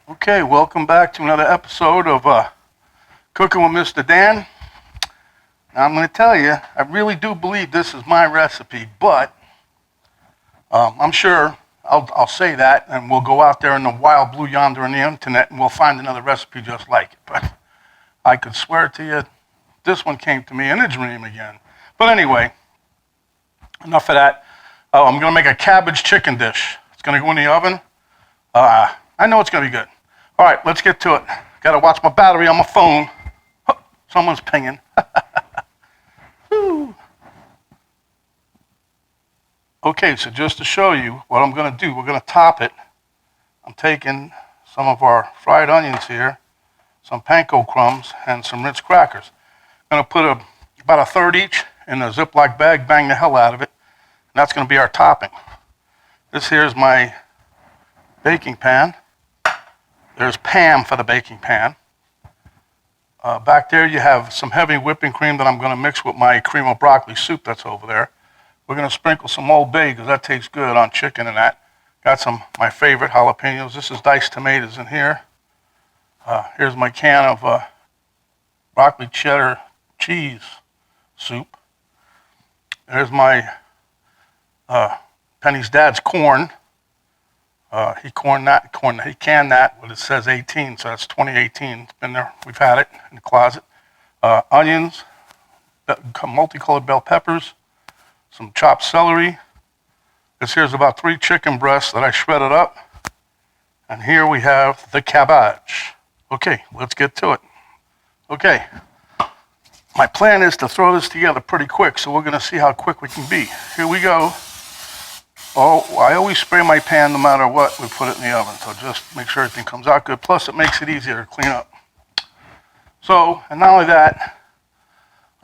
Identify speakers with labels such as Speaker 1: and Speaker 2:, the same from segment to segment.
Speaker 1: Okay, welcome back to another episode of Cooking with Mr. Dan. Now I'm going to tell you, I really do believe this is my recipe, but I'm sure I'll say that, and we'll go out there in the wild blue yonder on the internet, and we'll find another recipe just like it. But I could swear to you, this one came to me in a dream again. But anyway, enough of that. I'm going to make a cabbage chicken dish. It's going to go in the oven. I know it's going to be good. All right, let's get to it. Got to watch my battery on my phone. Oh, someone's pinging. Okay, so just to show you what I'm going to do, we're going to top it. I'm taking some of our fried onions here, some panko crumbs, and some Ritz crackers. I'm going to put about a third each in a Ziploc bag, bang the hell out of it, and that's going to be our topping. This here is my baking pan. There's Pam for the baking pan. Back there you have some heavy whipping cream that I'm going to mix with my cream of broccoli soup that's over there. We're going to sprinkle some Old Bay because that tastes good on chicken and that. Got some my favorite jalapenos. This is diced tomatoes in here. Here's my can of broccoli cheddar cheese soup. There's my Penny's dad's corn. He canned that, but it says 18, so that's 2018. It's been there. We've had it in the closet. Onions, multicolored bell peppers, some chopped celery. This here's about 3 chicken breasts that I shredded up. And here we have the cabbage. Okay, let's get to it. Okay, my plan is to throw this together pretty quick, so we're going to see how quick we can be. Here we go. Oh, I always spray my pan no matter what we put it in the oven, so just make sure everything comes out good. Plus, it makes it easier to clean up. So, and not only that,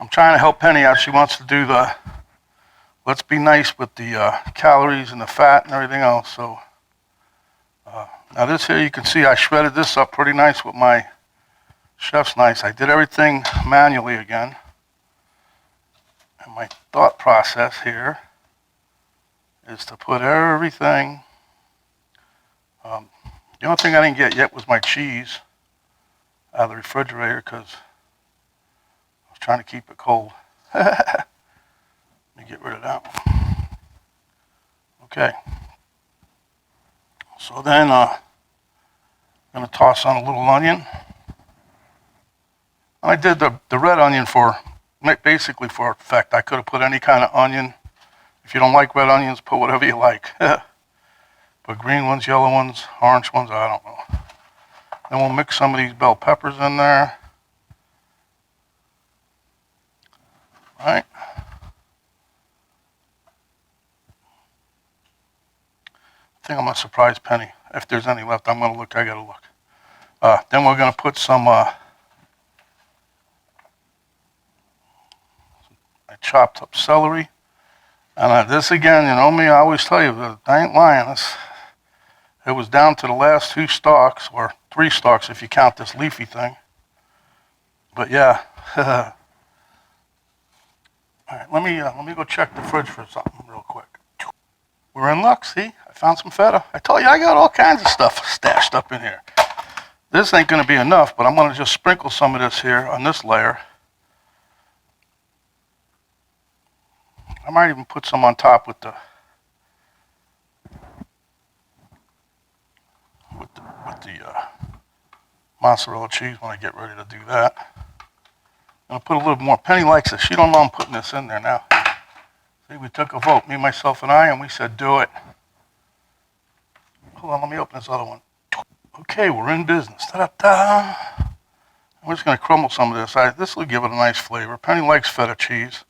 Speaker 1: I'm trying to help Penny out. She wants to do the, let's be nice with the calories and the fat and everything else. So, now this here, you can see I shredded this up pretty nice with my chef's knife. I did everything manually again. And my thought process here is to put everything. The only thing I didn't get yet was my cheese out of the refrigerator because I was trying to keep it cold. Let me get rid of that one. Okay. So then I'm going to toss on a little onion. I did the red onion for basically for effect. I could have put any kind of onion. If you don't like red onions, put whatever you like. Put green ones, yellow ones, orange ones, I don't know. Then we'll mix some of these bell peppers in there. All right. I think I'm going to surprise Penny. If there's any left, I'm going to look. I got to look. Then we're going to put some I chopped up celery. And this again, you know me, I always tell you, I ain't lying. It was down to the last 2 stalks, or 3 stalks if you count this leafy thing. But yeah. All right, let me go check the fridge for something real quick. We're in luck, see? I found some feta. I told you I got all kinds of stuff stashed up in here. This ain't going to be enough, but I'm going to just sprinkle some of this here on this layer. I might even put some on top with the mozzarella cheese when I get ready to do that. I'm going to put a little more. Penny likes it. She don't know I'm putting this in there now. See, we took a vote, me, myself, and I, and we said do it. Hold on, let me open this other one. Okay, we're in business. Ta-da-da. I'm just going to crumble some of this. This will give it a nice flavor. Penny likes feta cheese.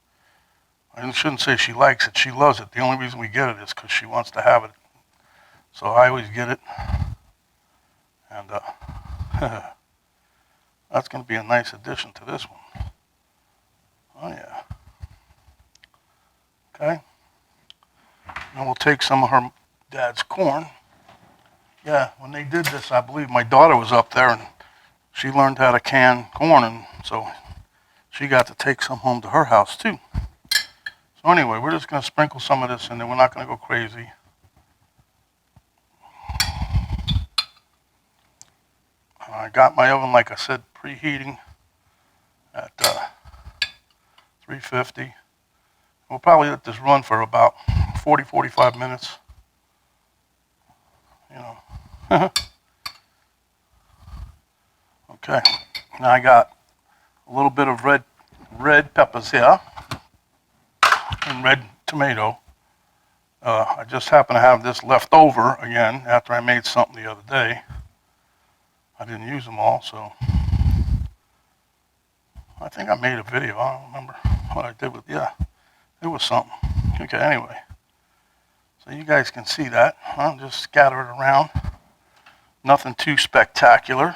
Speaker 1: I shouldn't say she likes it. She loves it. The only reason we get it is because she wants to have it. So I always get it. And that's going to be a nice addition to this one. Oh, yeah. Okay. Now we'll take some of her dad's corn. Yeah, when they did this, I believe my daughter was up there, and she learned how to can corn, and so she got to take some home to her house, too. So anyway, we're just going to sprinkle some of this in there. We're not going to go crazy. I got my oven, like I said, preheating at 350. We'll probably let this run for about 40, 45 minutes. You know. Okay. Now I got a little bit of red peppers here and red tomato. I just happen to have this left over again after I made something the other day. I didn't use them all, so I think I made a video. I don't remember what I did with, yeah, it was something. Okay, anyway. So you guys can see that. I'll just scatter it around. Nothing too spectacular.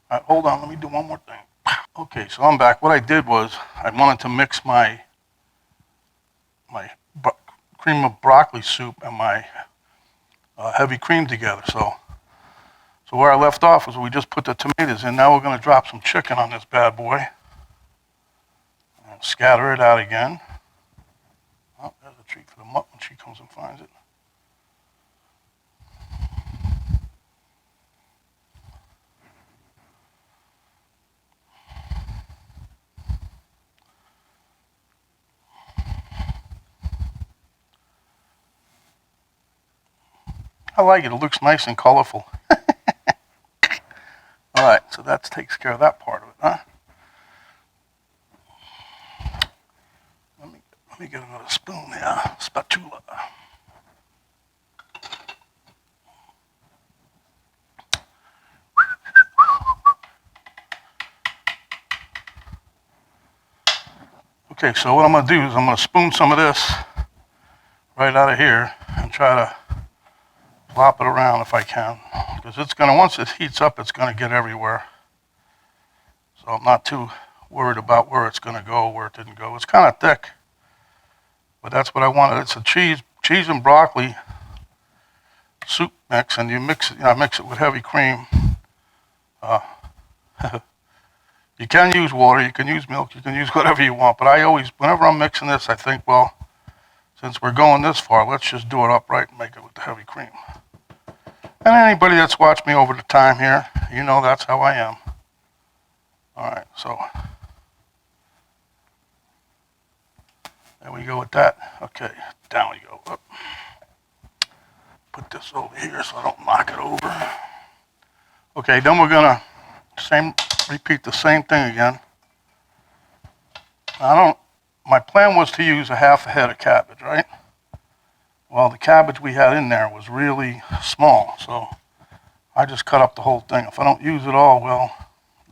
Speaker 1: All right, hold on, let me do one more thing. Okay, so I'm back. What I did was I wanted to mix my cream of broccoli soup and my heavy cream together. So where I left off was we just put the tomatoes in. Now we're going to drop some chicken on this bad boy. And scatter it out again. Oh, there's a treat for the mutt when she comes and finds it. I like it. It looks nice and colorful. All right, so that takes care of that part of it, huh? Let me get another spoon here, spatula. Okay, so what I'm going to do is I'm going to spoon some of this right out of here and try to flop it around if I can. Because it's going to, once it heats up, it's going to get everywhere. So I'm not too worried about where it's going to go, where it didn't go. It's kind of thick, but that's what I wanted. It's a cheese and broccoli soup mix, and you mix it, mix it with heavy cream. You can use water, you can use milk, you can use whatever you want, but I always, whenever I'm mixing this, I think, well, since we're going this far, let's just do it upright and make it with the heavy cream. And anybody that's watched me over the time here, you know that's how I am. All right, so there we go with that. Okay, down we go. Up. Put this over here so I don't knock it over. Okay, then we're gonna repeat the same thing again. My plan was to use a half a head of cabbage, right? Well, the cabbage we had in there was really small, so I just cut up the whole thing. If I don't use it all, well,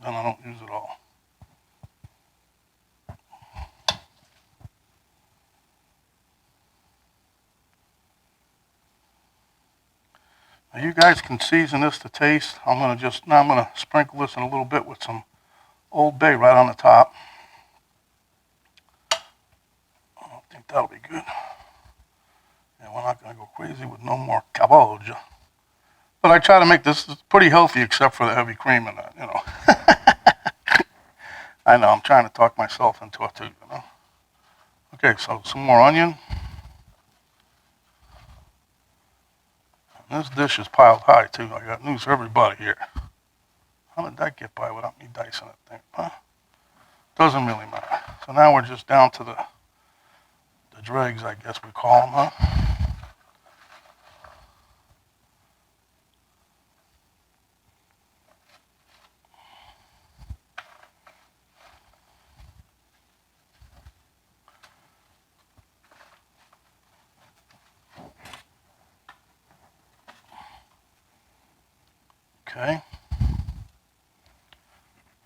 Speaker 1: then I don't use it all. Now you guys can season this to taste. I'm gonna sprinkle this in a little bit with some Old Bay right on the top. I think that'll be good. And we're not gonna go crazy with no more cabbage. But I try to make this pretty healthy except for the heavy cream in that, you know. I know, I'm trying to talk myself into it too, you know. Okay, so some more onion. And this dish is piled high too. I got news for everybody here. How did that get by without me dicing that thing? Huh? Doesn't really matter. So now we're just down to the dregs, I guess we call them, huh? Okay.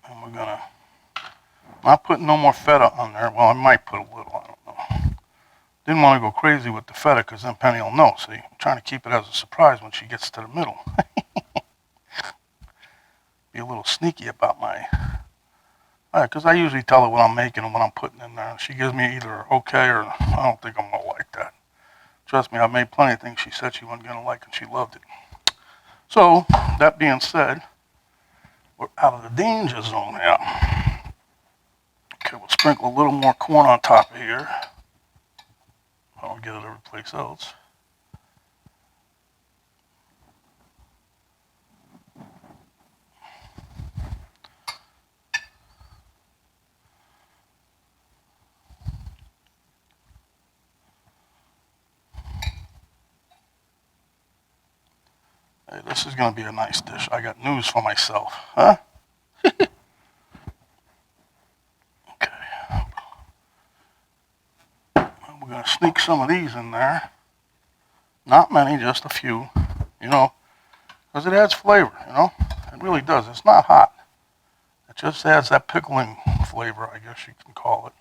Speaker 1: And we're gonna, not putting no more feta on there. Well, I might put a little, I don't know. Didn't want to go crazy with the feta because then Penny will know. See, I'm trying to keep it as a surprise when she gets to the middle. Be a little sneaky about my, because I usually tell her what I'm making and what I'm putting in there. She gives me either okay or I don't think I'm gonna like that. Trust me, I've made plenty of things she said she wasn't gonna like and she loved it. So, that being said, we're out of the danger zone now. Okay, we'll sprinkle a little more corn on top of here. I don't get it every place else. Okay, this is going to be a nice dish. I got news for myself, huh? Okay. We're going to sneak some of these in there. Not many, just a few, you know, because it adds flavor, you know. It really does. It's not hot. It just adds that pickling flavor, I guess you can call it.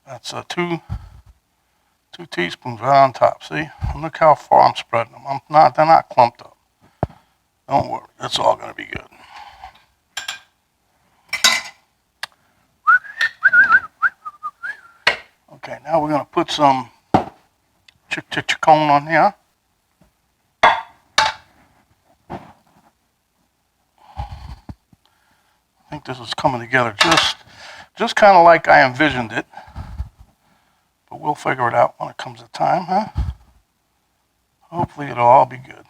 Speaker 1: That's two teaspoons right on top. See? And look how far I'm spreading them. They're not clumped up. Don't worry. It's all going to be good. Okay, now we're going to put some chick-chick-chickone on here. I think this is coming together just kind of like I envisioned it. But we'll figure it out when it comes to time, huh? Hopefully it'll all be good.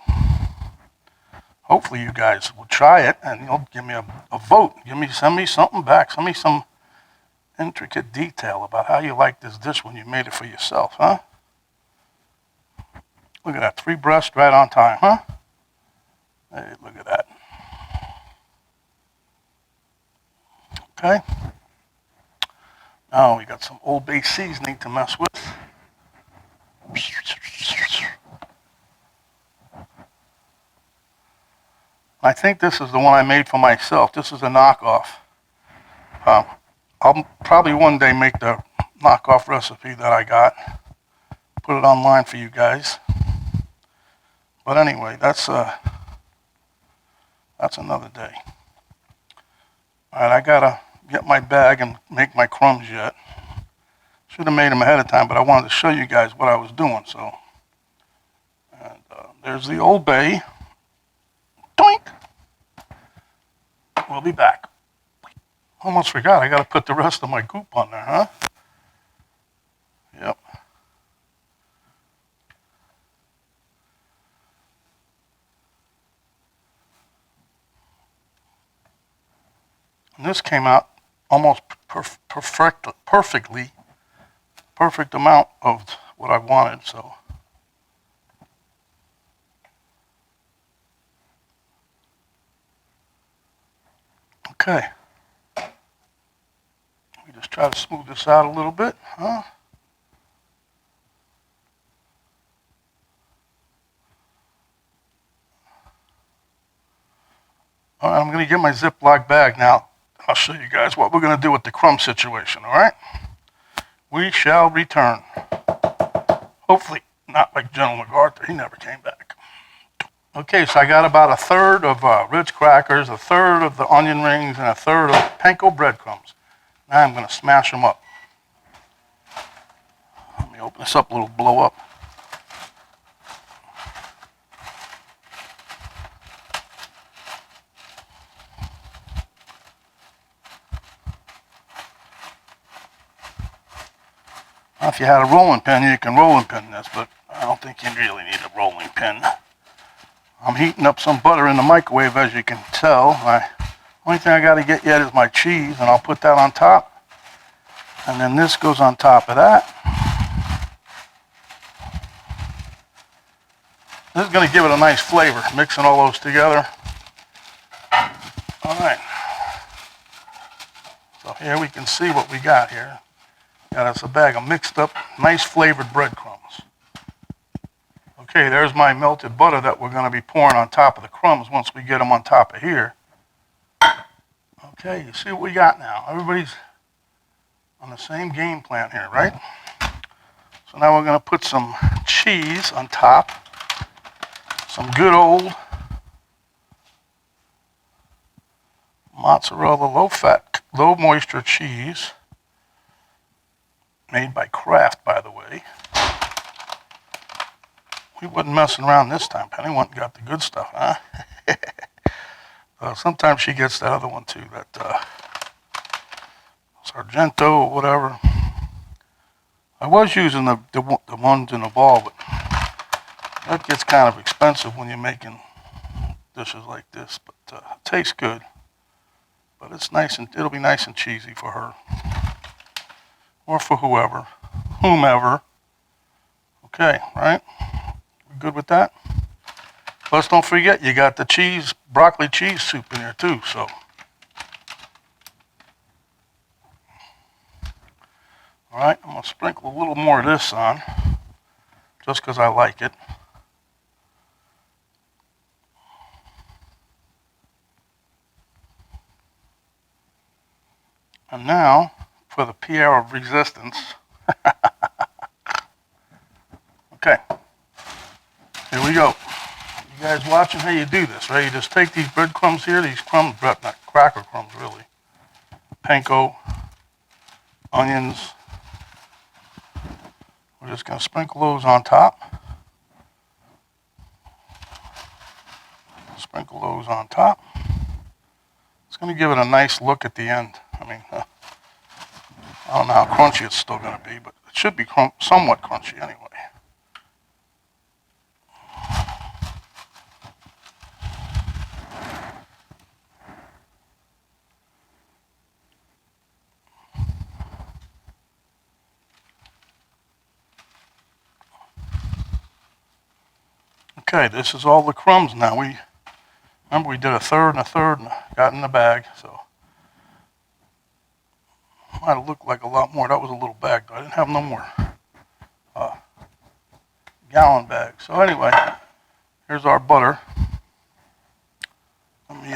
Speaker 1: Hopefully you guys will try it and you'll give me a vote. Send me something back. Send me some intricate detail about how you like this dish when you made it for yourself, huh? Look at that, 3 breasts right on time, huh? Hey, look at that. Okay. Now we got some Old Bay seasoning to mess with. I think this is the one I made for myself. This is a knockoff. I'll probably one day make the knockoff recipe that I got. Put it online for you guys. But anyway, that's another day. All right, I gotta get my bag and make my crumbs yet. Should have made them ahead of time, but I wanted to show you guys what I was doing. So, and there's the Old Bay. Doink! We'll be back. Almost forgot, I got to put the rest of my goop on there, huh? Yep. And this came out almost perfectly, perfect amount of what I wanted, so. Okay. We just try to smooth this out a little bit, huh? All right, I'm going to get my Ziploc bag now. I'll show you guys what we're going to do with the crumb situation, all right? We shall return. Hopefully not like General MacArthur. He never came back. Okay, so I got about 1/3 of Ritz crackers, 1/3 of the onion rings, and 1/3 of panko breadcrumbs. Now I'm going to smash them up. Let me open this up a little, blow up. Now, if you had a rolling pin, you can rolling pin this, but I don't think you really need a rolling pin. I'm heating up some butter in the microwave, as you can tell. Only thing I got to get yet is my cheese, and I'll put that on top. And then this goes on top of that. This is going to give it a nice flavor, mixing all those together. All right. So here we can see what we got here. Got us a bag of mixed up, nice flavored breadcrumbs. Okay, there's my melted butter that we're going to be pouring on top of the crumbs once we get them on top of here. Okay, you see what we got now. Everybody's on the same game plan here, right? So now we're going to put some cheese on top. Some good old mozzarella low-fat, low-moisture cheese. Made by Kraft, by the way. We wasn't messing around this time. Penny went and got the good stuff, huh? Sometimes she gets that other one too, that Sargento or whatever. I was using the ones in the ball, but that gets kind of expensive when you're making dishes like this. But it tastes good. But it's nice and it'll be nice and cheesy for her. Or for whomever. Okay, right? We good with that? Plus, don't forget, you got the cheese, broccoli cheese soup in there too, so. All right, I'm gonna sprinkle a little more of this on, just because I like it. And now, for the Pierre of resistance. Okay, here we go. You guys watching how you do this, right? You just take these breadcrumbs here, these crumbs, not cracker crumbs really. Panko, onions. We're just gonna sprinkle those on top. Sprinkle those on top. It's gonna give it a nice look at the end. I mean, I don't know how crunchy it's still gonna be, but it should be somewhat crunchy anyway. Okay, this is all the crumbs now. Remember we did a third and a third and got in the bag, so. Might have looked like a lot more. That was a little bag, though. I didn't have no more gallon bags. So anyway, here's our butter. Let me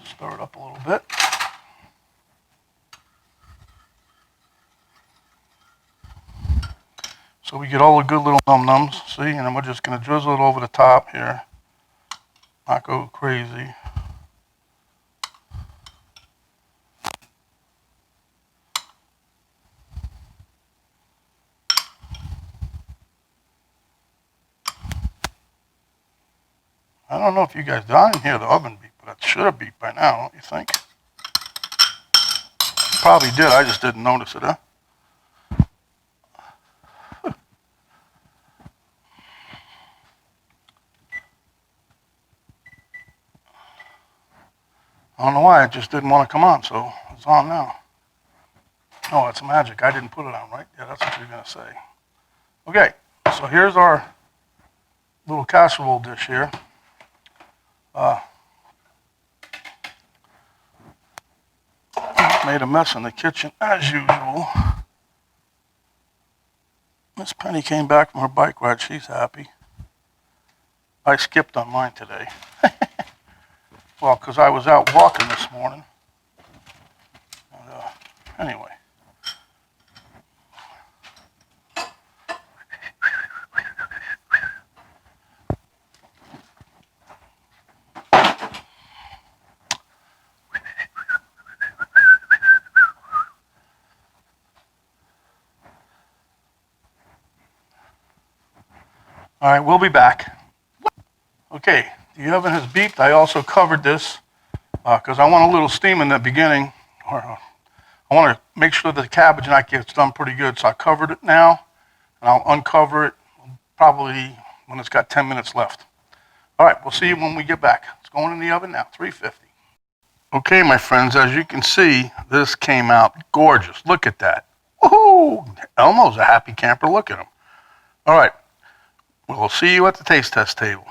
Speaker 1: stir it up a little bit. So we get all the good little num-nums, see? And then we're just going to drizzle it over the top here. Not go crazy. I don't know if you guys, I didn't hear the oven beep, but it should have beeped by now, don't you think? It probably did, I just didn't notice it, huh? I don't know why, it just didn't want to come on, so it's on now. Oh, it's magic, I didn't put it on, right? Yeah, that's what you're going to say. Okay, so here's our little casserole dish here. Made a mess in the kitchen as usual. Miss Penny came back from her bike ride. She's happy. I skipped on mine today. Well, because I was out walking this morning. And, anyway. All right, we'll be back. Okay, the oven has beeped. I also covered this because I want a little steam in the beginning. I want to make sure that the cabbage not gets done pretty good. So I covered it now, and I'll uncover it probably when it's got 10 minutes left. All right, we'll see you when we get back. It's going in the oven now, 350. Okay, my friends, as you can see, this came out gorgeous. Look at that. Woohoo! Elmo's a happy camper. Look at him. All right. We'll see you at the taste test table.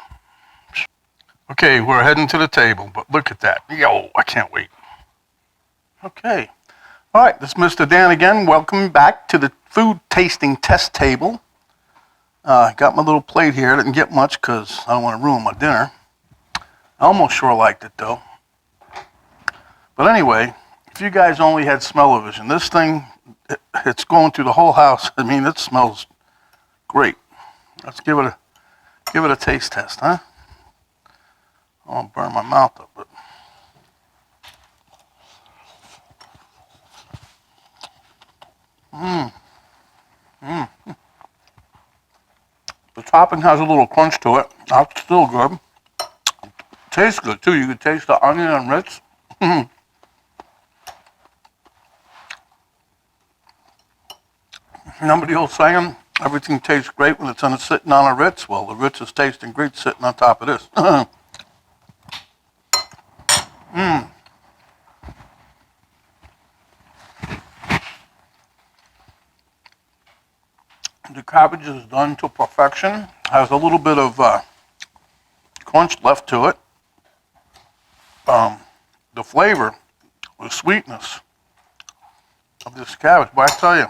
Speaker 1: Okay, we're heading to the table, but look at that. Yo, I can't wait. Okay. All right, this is Mr. Dan again. Welcome back to the food tasting test table. Got my little plate here. I didn't get much because I don't want to ruin my dinner. I almost sure liked it, though. But anyway, if you guys only had smell-o-vision, this thing, it's going through the whole house. I mean, it smells great. Let's give it a taste test, huh? I won't burn my mouth up, but the topping has a little crunch to it. That's still good. Tastes good too. You can taste the onion and ritz. Remember the old saying? Everything tastes great when it's sitting on a ritz. Well, the ritz is tasting great sitting on top of this. The cabbage is done to perfection. Has a little bit of crunch left to it. The flavor, the sweetness of this cabbage. But I tell you,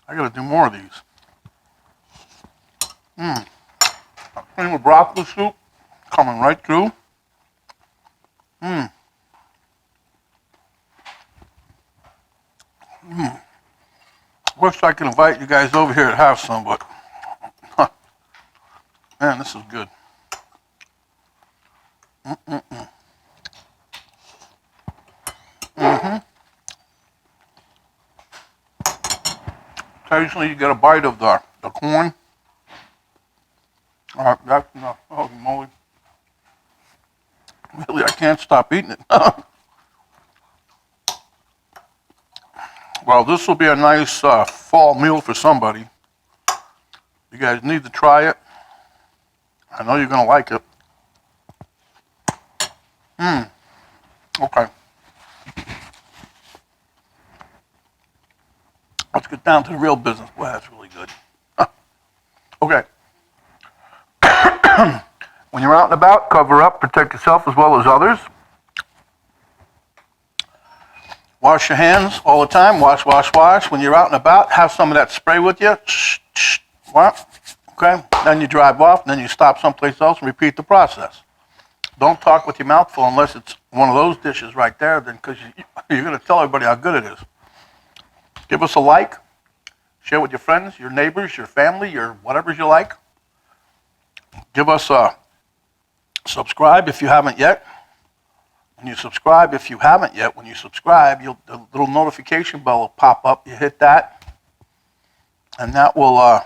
Speaker 1: I gotta do more of these. Cream of broccoli soup coming right through. Wish I could invite you guys over here to have some, but man, this is good. Occasionally you get a bite of the corn. All right, that's enough. Holy moly. Really, I can't stop eating it. Well, this will be a nice fall meal for somebody. You guys need to try it. I know you're going to like it. Okay. Let's get down to the real business. Boy, that's really good. Okay. When you're out and about, cover up, protect yourself as well as others. Wash your hands all the time. Wash, wash, wash. When you're out and about, have some of that spray with you. What? Okay. Then you drive off, and then you stop someplace else and repeat the process. Don't talk with your mouth full unless it's one of those dishes right there, then because you're going to tell everybody how good it is. Give us a like. Share with your friends, your neighbors, your family, your whatever you like. Give us a subscribe if you haven't yet. When you subscribe, if you haven't yet, when you subscribe, the little notification bell will pop up. You hit that, and that will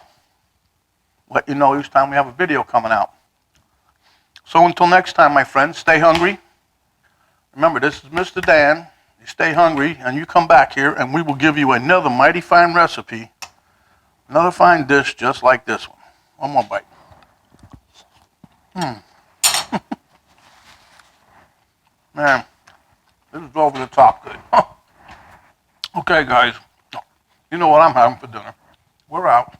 Speaker 1: let you know each time we have a video coming out. So until next time, my friends, stay hungry. Remember, this is Mr. Dan. You stay hungry, and you come back here, and we will give you another mighty fine recipe, another fine dish just like this one. One more bite. Man, this is over the top good. Okay, guys, you know what I'm having for dinner. We're out.